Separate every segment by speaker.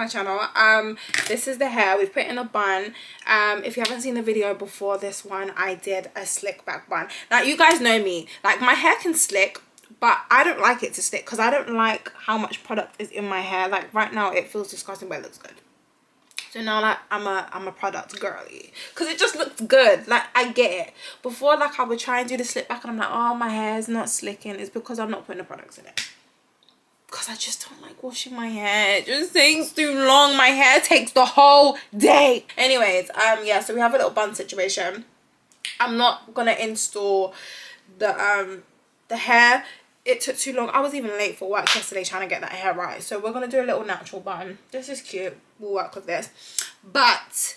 Speaker 1: my channel. This is the hair. We've put it in a bun. If you haven't seen the video before this one, I did a slick back bun. Now you guys know me, like my hair can slick, but I don't like it to slick because I don't like how much product is in my hair. Like right now it feels disgusting, but it looks good. So now like I'm a product girly because it just looks good. Like I get it. Before, like I would try and do the slick back and I'm like, oh, my hair's not slicking. It's because I'm not putting the products in it. Because I just don't like washing my hair. It just takes too long. My hair takes the whole day. Anyways, yeah, so we have a little bun situation. I'm not gonna install the hair. It took too long. I was even late for work yesterday trying to get that hair right. So we're gonna do a little natural bun. This is cute. We'll work with this. But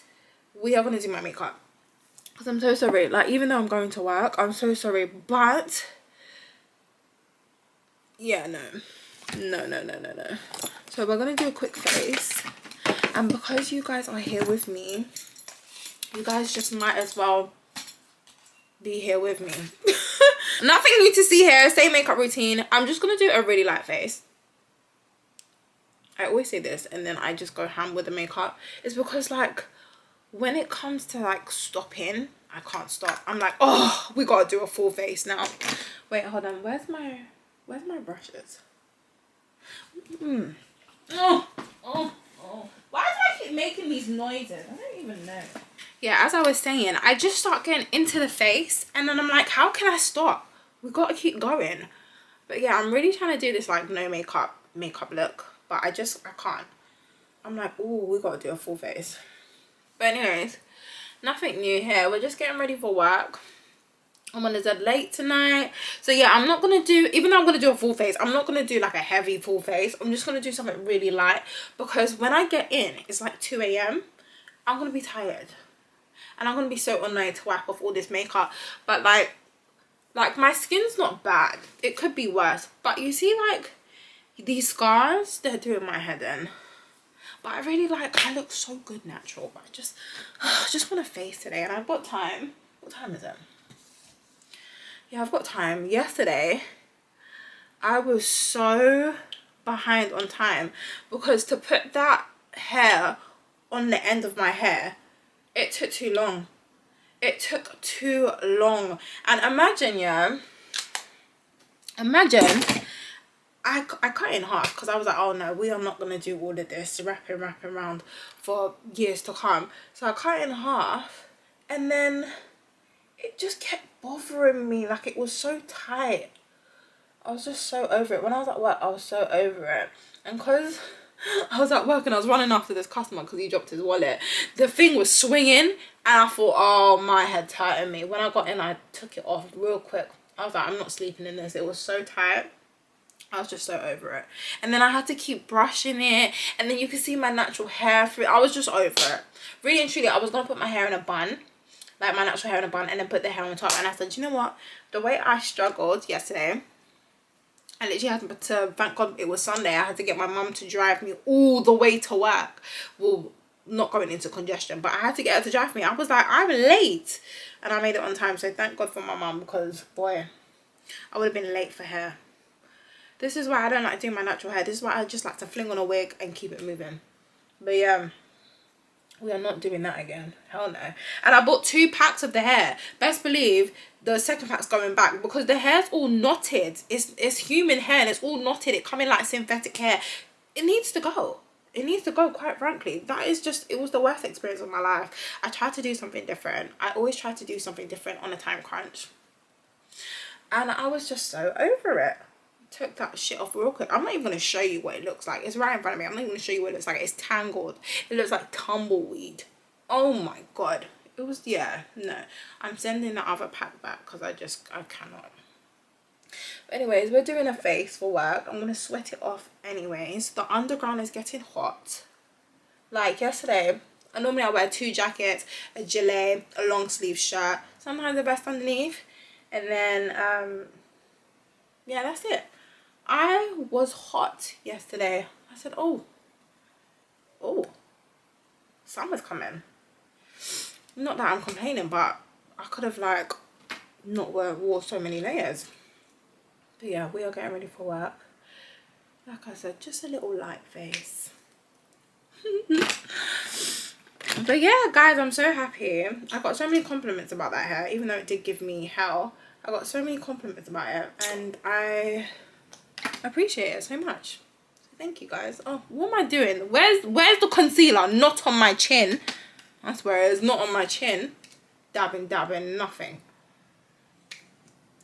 Speaker 1: we are gonna do my makeup. Because I'm so sorry. Like, even though I'm going to work, I'm so sorry. But yeah, no. So we're gonna do a quick face, and because you guys are here with me, you guys just might as well be here with me. Nothing new to see here. Same makeup routine. I'm just gonna do a really light face. I always say this and then I just go ham with the makeup. It's because like when it comes to like stopping, I can't stop. I'm like, oh, we gotta do a full face now. Wait, hold on. Where's my brushes? Oh. Why do I keep making these noises? I don't even know. Yeah, as I was saying, I just start getting into the face and then I'm like, how can I stop? We gotta keep going. But yeah, I'm really trying to do this like no makeup look, but I can't. I'm like, oh, we gotta do a full face. But anyways, nothing new here. We're just getting ready for work. I'm gonna do late tonight. So yeah, I'm not gonna do, even though I'm gonna do a full face, I'm not gonna do like a heavy full face. I'm just gonna do something really light because when I get in, it's like 2 AM. I'm gonna be tired. And I'm gonna be so annoyed to wipe off all this makeup. But like my skin's not bad. It could be worse. But you see like these scars, they're doing my head in. But I really like, I look so good natural. But I just want a face today and I've got time. What time is it? Yeah, I've got time. Yesterday, I was so behind on time because to put that hair on the end of my hair, it took too long. It took too long. And imagine, yeah, I cut it in half because I was like, oh no, we are not going to do all of this wrapping around for years to come. So I cut it in half and then it just kept bothering me. Like it was so tight. I was just so over it. When I was at work, I was so over it. And because I was at work and I was running after this customer because he dropped his wallet, the thing was swinging and I thought, oh, my head tightened me. When I got in, I took it off real quick. I was like, I'm not sleeping in this. It was so tight. I was just so over it. And then I had to keep brushing it. And then you could see my natural hair through. I was just over it. Really and truly, I was going to put my hair in a bun. Like my natural hair in a bun. And then put the hair on top. And I said, you know what? The way I struggled yesterday, I literally had to, thank God it was Sunday. I had to get my mum to drive me all the way to work. Well, not going into congestion, but I had to get her to drive me. I was like, I'm late. And I made it on time. So thank God for my mum because, boy, I would have been late for her. This is why I don't like doing my natural hair. This is why I just like to fling on a wig and keep it moving. But yeah, we are not doing that again. Hell no. And I bought 2 packs of the hair. Best believe the second pack's going back because the hair's all knotted. It's human hair and it's all knotted. It coming like synthetic hair. It needs to go. It needs to go, quite frankly. That is just, it was the worst experience of my life. I tried to do something different. I always try to do something different on a time crunch. And I was just so over it. Took that shit off real quick. I'm not even going to show you what it looks like. It's right in front of me. I'm not even going to show you what it looks like. It's tangled. It looks like tumbleweed. Oh my God. It was, yeah, no. I'm sending the other pack back because I cannot. But anyways, we're doing a face for work. I'm going to sweat it off anyways. The underground is getting hot. Like yesterday, normally I wear 2 jackets, a gilet, a long sleeve shirt, sometimes a vest underneath. And then, yeah, that's it. I was hot yesterday. I said, oh, summer's coming. Not that I'm complaining, but I could have like not wore so many layers. But yeah, we are getting ready for work. Like I said, just a little light face. But yeah, guys, I'm so happy. I got so many compliments about that hair, even though it did give me hell. I got so many compliments about it, and I appreciate it so much. So thank you, guys. Oh, what am I doing? Where's the concealer? Not on my chin. I swear it's not on my chin. Dabbing, nothing.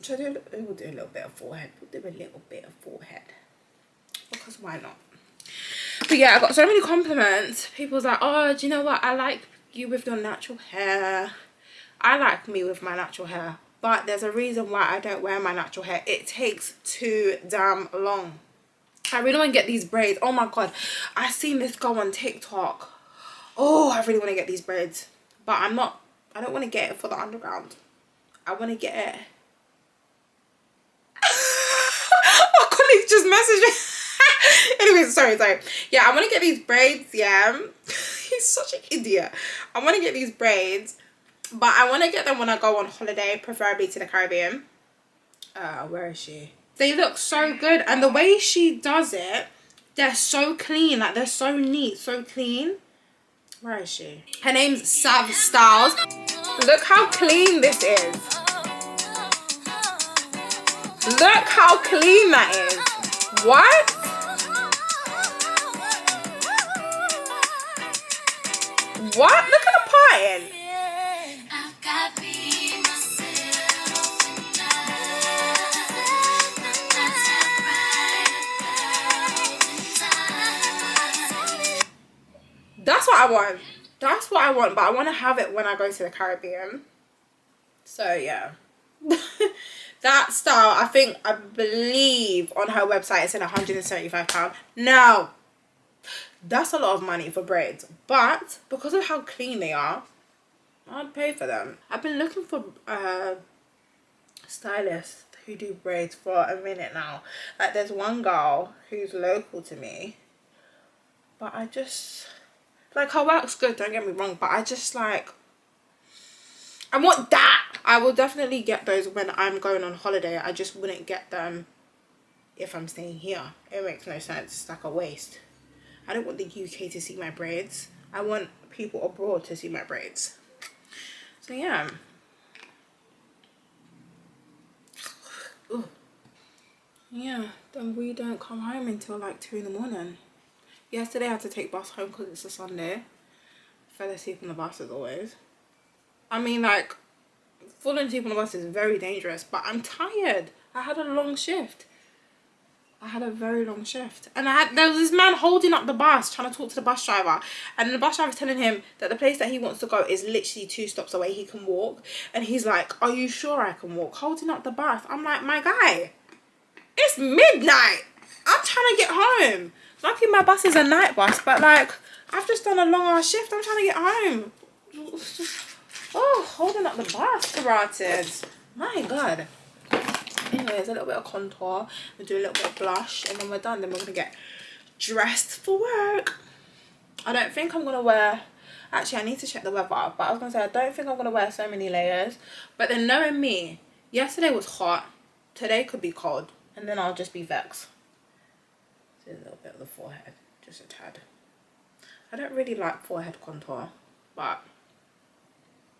Speaker 1: Should I do? We'll do a little bit of forehead. We'll do a little bit of forehead. Because why not? But yeah, I got so many compliments. People was like, oh, do you know what? I like you with your natural hair. I like me with my natural hair. But there's a reason why I don't wear my natural hair. It takes too damn long. I really want to get these braids. Oh my god. I seen this go on TikTok. Oh, I really want to get these braids. But I don't want to get it for the underground. I want to get it. My colleague just messaged me. Anyways, sorry. Yeah, I want to get these braids, yeah. He's such an idiot. I want to get these braids, but I want to get them when I go on holiday, preferably to the Caribbean. Where is she? They look so good, and the way she does it, they're so clean. Like, they're so neat, so clean. Where is she? Her name's Sav Styles. Look how clean this is. Look how clean that is. What? What? Look at the parting. That's what I want. That's what I want, but I want to have it when I go to the Caribbean. So yeah. That style, I believe on her website it said £175. No, that's a lot of money for braids, but because of how clean they are, I'd pay for them. I've been looking for stylists who do braids for a minute now. Like, there's one girl who's local to me, but I just like, her work's good, don't get me wrong, but I just like, I want that. I will definitely get those when I'm going on holiday. I just wouldn't get them if I'm staying here. It makes no sense. It's like a waste. I don't want the UK to see my braids. I want people abroad to see my braids. So yeah. Ooh. Yeah, then we don't come home until like 2 in the morning. Yesterday I had to take bus home because it's a Sunday. Fell asleep on the bus as always. I mean, like, falling asleep on the bus is very dangerous, but I'm tired. I had a long shift. I had a very long shift. And there was this man holding up the bus, trying to talk to the bus driver. And the bus driver was telling him that the place that he wants to go is literally 2 stops away. He can walk. And he's like, are you sure I can walk? Holding up the bus. I'm like, my guy, it's midnight. I'm trying to get home. Luckily my bus is a night bus, but like, I've just done a long ass shift. I'm trying to get home. Oh, holding up the bus, karated. My god. Anyways, a little bit of contour. We'll do a little bit of blush, and then we're done. Then we're gonna get dressed for work. I don't think I'm gonna wear, actually I need to check the weather, but I was gonna say I don't think I'm gonna wear so many layers. But then knowing me, yesterday was hot, today could be cold, and then I'll just be vexed. Do a little bit of the forehead, just a tad. I don't really like forehead contour, but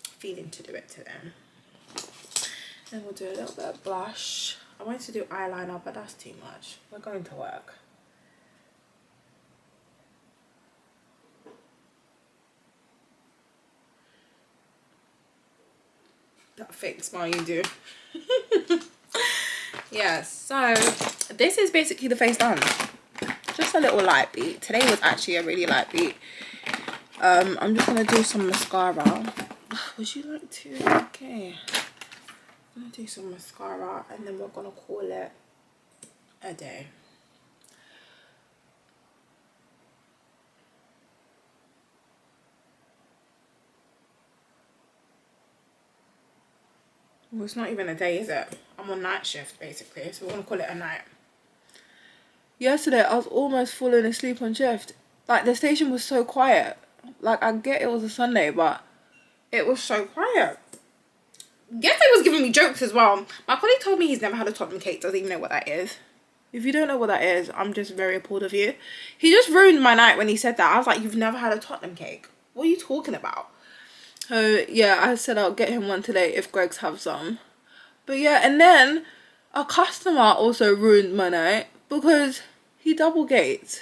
Speaker 1: feeling to do it today. Then we'll do a little bit of blush. I wanted to do eyeliner, but that's too much. We're going to work. That fake smile you do. Yeah, so this is basically the face done. Just a little light beat. Today was actually a really light beat. I'm just gonna do some mascara. Would you like to? Okay. I'm gonna do some mascara and then we're gonna call it a day. Well, it's not even a day, is it? I'm on night shift basically, so we're gonna call it a night. Yesterday I was almost falling asleep on shift. Like, the station was so quiet. Like, I get it was a Sunday, but it was so quiet. Guess they was giving me jokes as well. My colleague told me he's never had a Tottenham cake, doesn't even know what that is. If you don't know what that is, I'm just very appalled of you. He just ruined my night when he said that. I was like, you've never had a Tottenham cake. What are you talking about? So yeah, I said I'll get him one today if Greg's have some. But yeah, and then a customer also ruined my night because he double gates.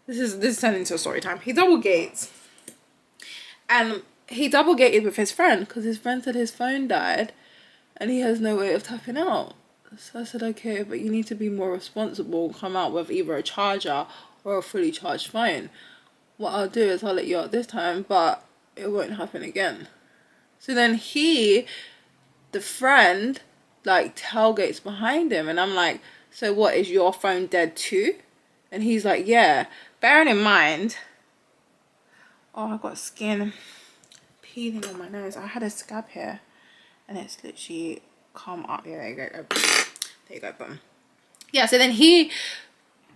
Speaker 1: This is turning into a story time. He double gates. And he double gated with his friend because his friend said his phone died and he has no way of tapping out. So I said, okay, but you need to be more responsible, come out with either a charger or a fully charged phone. What I'll do is I'll let you out this time, but it won't happen again. So then the friend, like, tailgates behind him, and I'm like, so what, is your phone dead too? And he's like, yeah. Bearing in mind, oh, I got skin peeling on my nose. I had a scab here, and it's literally come up. Yeah, there you go. There you go, boom. Yeah, so then he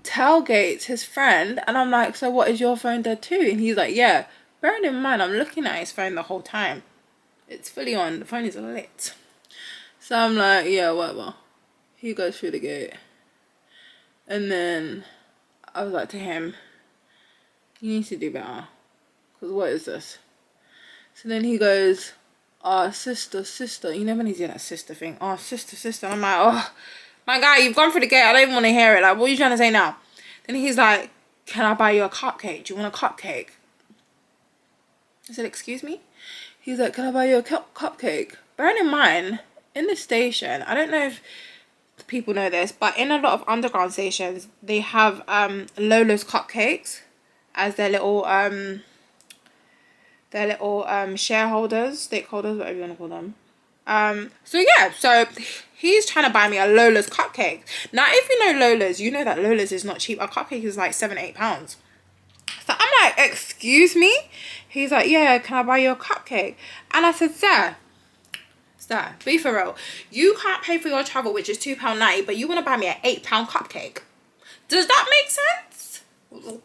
Speaker 1: tailgates his friend, and I'm like, so what, is your phone dead too? And he's like, yeah. Bearing in mind, I'm looking at his phone the whole time. It's fully on. The phone is lit. So I'm like, yeah, whatever. He goes through the gate. And then I was like to him, you need to do better. Because what is this? So then he goes, oh, sister. You never need to do that sister thing. Oh, sister. And I'm like, oh, my guy, you've gone through the gate. I don't even want to hear it. Like, what are you trying to say now? Then he's like, can I buy you a cupcake? Do you want a cupcake? I said, excuse me? He's like, can I buy you a cupcake? Bearing in mind, in the station, I don't know if people know this, but in a lot of underground stations, they have Lola's cupcakes as their little shareholders, stakeholders, whatever you want to call them. So yeah, so he's trying to buy me a Lola's cupcake. Now, if you know Lola's, you know that Lola's is not cheap. A cupcake is like £7-8. So I'm like, excuse me? He's like, yeah, can I buy you a cupcake? And I said, sir, be for real. You can't pay for your travel, which is £2.90, but you want to buy me an £8 cupcake. Does that make sense?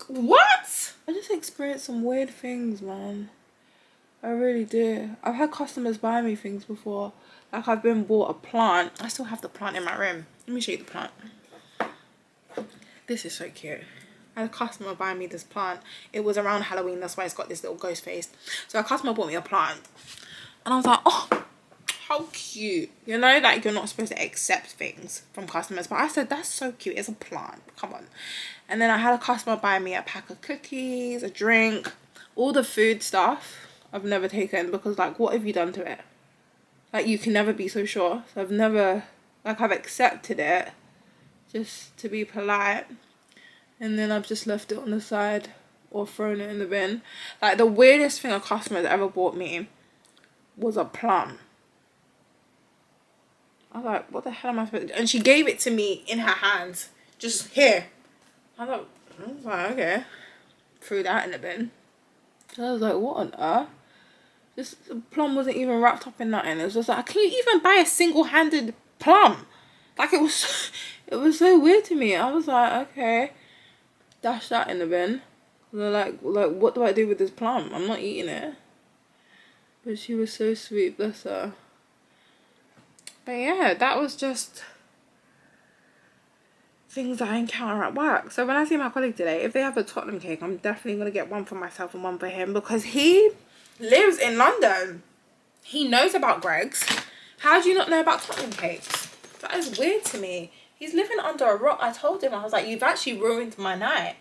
Speaker 1: What? I just experienced some weird things, man. I really do. I've had customers buy me things before. Like, I've been bought a plant. I still have the plant in my room. Let me show you the plant. This is so cute. I had a customer buy me this plant. It was around Halloween. That's why it's got this little ghost face. So a customer bought me a plant. And I was like, oh, how cute. You know, like, you're not supposed to accept things from customers. But I said, that's so cute. It's a plant. Come on. And then I had a customer buy me a pack of cookies, a drink, all the food stuff I've never taken. Because, like, what have you done to it? Like, you can never be so sure. So I've never, like, I've accepted it just to be polite. And then I've just left it on the side or thrown it in the bin. Like, the weirdest thing a customer has ever bought me was a plum. I was like, what the hell am I supposed to do? And she gave it to me in her hands. Just here. I was like, okay. Threw that in the bin. So I was like, what on earth? This plum wasn't even wrapped up in nothing. It was just like, can you even buy a single-handed plum? Like, it was so weird to me. I was like, okay. Dash that in the bin. They're like, what do I do with this plum? I'm not eating it. But she was so sweet, bless her. But yeah, that was just things I encounter at work. So when I see my colleague today, if they have a Tottenham cake, I'm definitely going to get one for myself and one for him, because he lives in London. He knows about Greg's. How do you not know about Tottenham cakes? That is weird to me. He's living under a rock. I told him, I was like, you've actually ruined my night.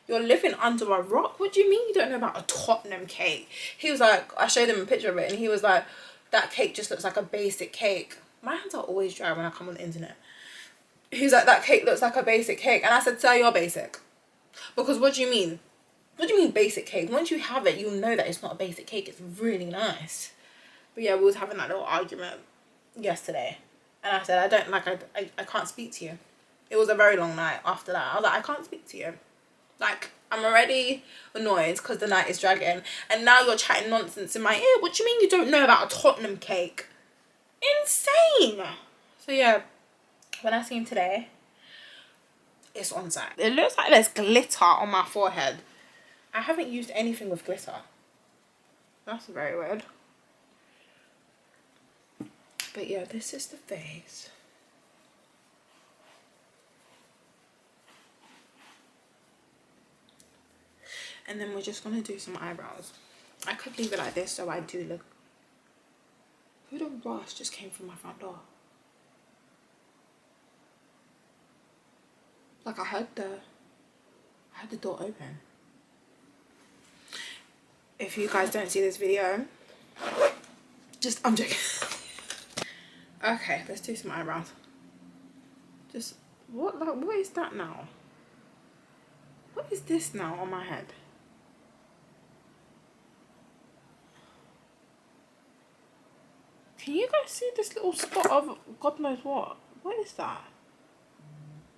Speaker 1: You're living under a rock? What do you mean you don't know about a Tottenham cake? He was like, I showed him a picture of it, and he was like, that cake just looks like a basic cake. My hands are always dry when I come on the internet. He's like, that cake looks like a basic cake. And I said, sir, you're basic. Because what do you mean? What do you mean basic cake? Once you have it, you'll know that it's not a basic cake. It's really nice. But yeah, we was having that little argument yesterday. And I said, I can't speak to you. It was a very long night after that. I was like, I can't speak to you. Like, I'm already annoyed because the night is dragging. And now you're chatting nonsense in my ear. What do you mean you don't know about a Tottenham cake? Insane. So yeah, when I see him today, it's on site. It looks like there's glitter on my forehead. I haven't used anything with glitter. That's very weird. But yeah, this is the face. And then we're just gonna do some eyebrows. I could leave it like this so I do look. Who the boss just came from my front door? Like I heard the door open. If you guys don't see this video, I'm joking. Okay, let's do some eyebrows. Just what is that now? What is this now on my head? Can you guys see this little spot of God knows what? What is that?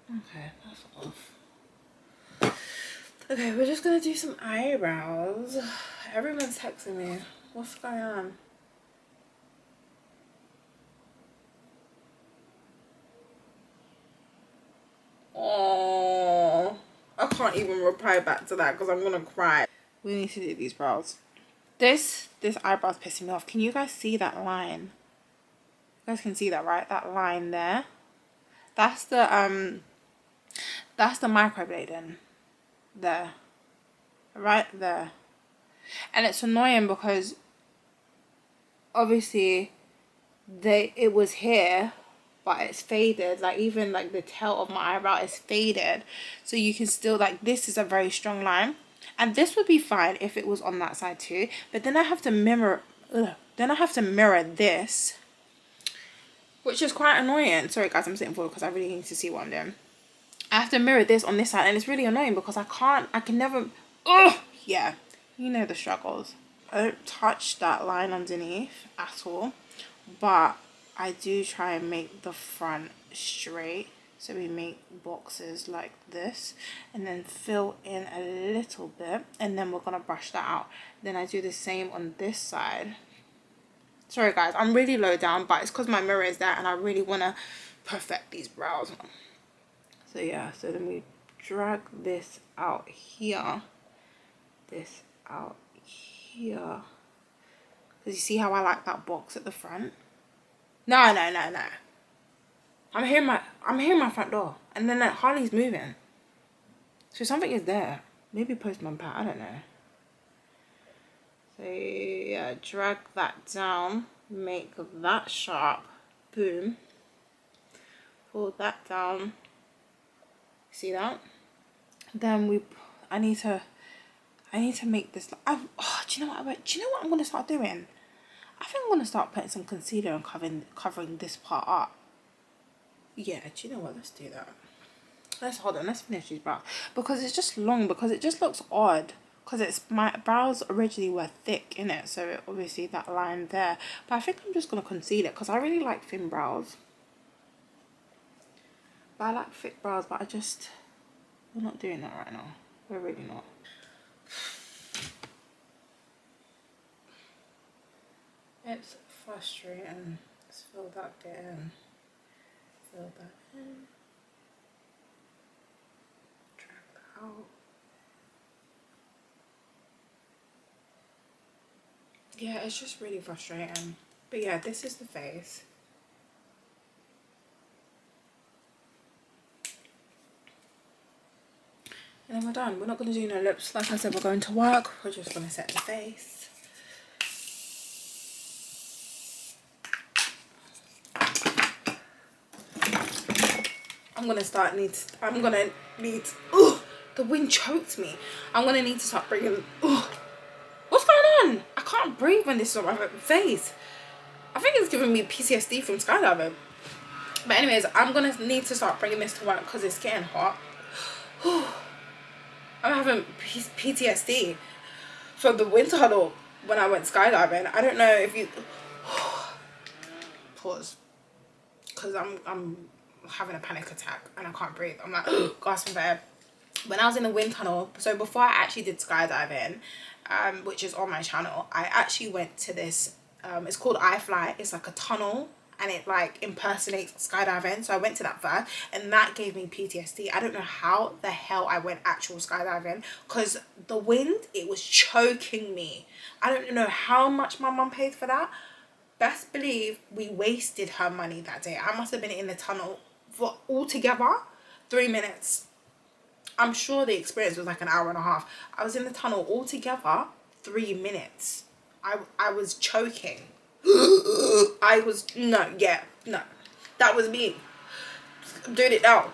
Speaker 1: Okay, that's off. Okay, we're just gonna do some eyebrows. Everyone's texting me. What's going on? Oh, I can't even reply back to that because I'm gonna cry. We need to do these brows. This eyebrow's pissing me off. Can you guys see that line? You guys can see that, right? That line there. That's the microblading. There. Right there. And it's annoying because obviously it was here, but it's faded. Like even like the tail of my eyebrow is faded, so you can still, like, this is a very strong line, and this would be fine if it was on that side too, but then I have to mirror this, which is quite annoying. Sorry guys, I'm sitting forward because I really need to see what I'm doing. I have to mirror this on this side, and it's really annoying because I can never, yeah, you know the struggles. I don't touch that line underneath at all, but I do try and make the front straight. So we make boxes like this and then fill in a little bit, and then we're gonna brush that out. Then I do the same on this side. Sorry guys, I'm really low down, but it's because my mirror is there and I really want to perfect these brows. So yeah, so then we drag this out here, this out here, because you see how I like that box at the front. No. I'm hearing my front door, and then like, Harley's moving, so something is there. Maybe postman Pat, I don't know. So yeah, drag that down, make that sharp, boom, pull that down. See that? Then I need to make this. Do you know what I'm gonna start doing? I think I'm gonna start putting some concealer and covering this part up. Yeah, do you know what? Let's do that. Let's finish these brows because it's just long, because it just looks odd. Because my brows originally were thick in it, so obviously that line there. But I think I'm just gonna conceal it because I really like thin brows. But I like thick brows, but we're not doing that right now. We're really not. It's frustrating. Let's fill that bit in. Fill that in. Drag that out. Yeah, it's just really frustrating. But yeah, this is the face. And then we're done. We're not going to do no lips. Like I said, we're going to work. We're just going to set the face. I'm going to need, the wind choked me. I'm going to need to start bringing, what's going on? I can't breathe when this is on my face. I think it's giving me PTSD from skydiving. But anyways, I'm going to need to start bringing this to work because it's getting hot. I'm having PTSD from the wind tunnel when I went skydiving. I don't know if you... Pause. Because I'm having a panic attack and I can't breathe. I'm like gasping for air. When I was in the wind tunnel, so before I actually did skydiving, which is on my channel, I actually went to this, it's called iFly. It's like a tunnel and it like impersonates skydiving. So I went to that first and that gave me PTSD. I don't know how the hell I went actual skydiving because the wind, it was choking me. I don't know how much my mum paid for that. Best believe we wasted her money that day. I must have been in the tunnel for altogether 3 minutes. I'm sure the experience was like an hour and a half. I was in the tunnel altogether 3 minutes. I was choking. I was, no, yeah, no. That was me. I'm doing it now.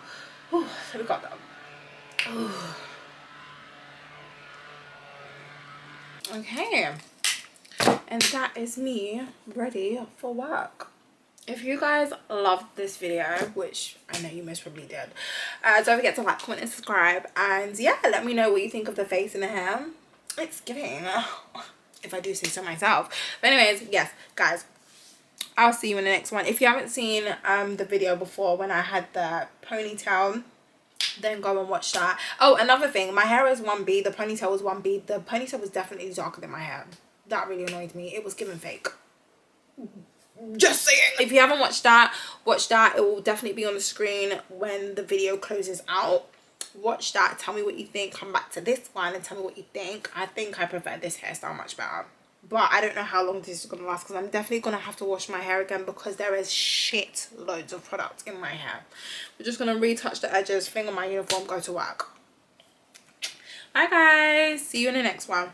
Speaker 1: Whew, let me calm down. Okay. And that is me ready for work. If you guys loved this video, which I know you most probably did, don't forget to like, comment and subscribe. And yeah, let me know what you think of the face and the hair. It's giving, if I do say so myself. But anyways, yes guys, I'll see you in the next one. If you haven't seen the video before when I had the ponytail, then go and watch that. Oh, another thing, my hair is 1B, the ponytail was 1B. The ponytail was definitely darker than my hair. That really annoyed me. It was giving fake. Just saying. If you haven't watched that, watch that. It will definitely be on the screen when the video closes out. Watch that, tell me what you think. Come back to this one and tell me what you think. I think I prefer this hairstyle much better, but I don't know how long this is gonna last, because I'm definitely gonna have to wash my hair again because there is shit loads of product in my hair. We're just gonna retouch the edges, thing on my uniform, go to work. Bye guys, see you in the next one.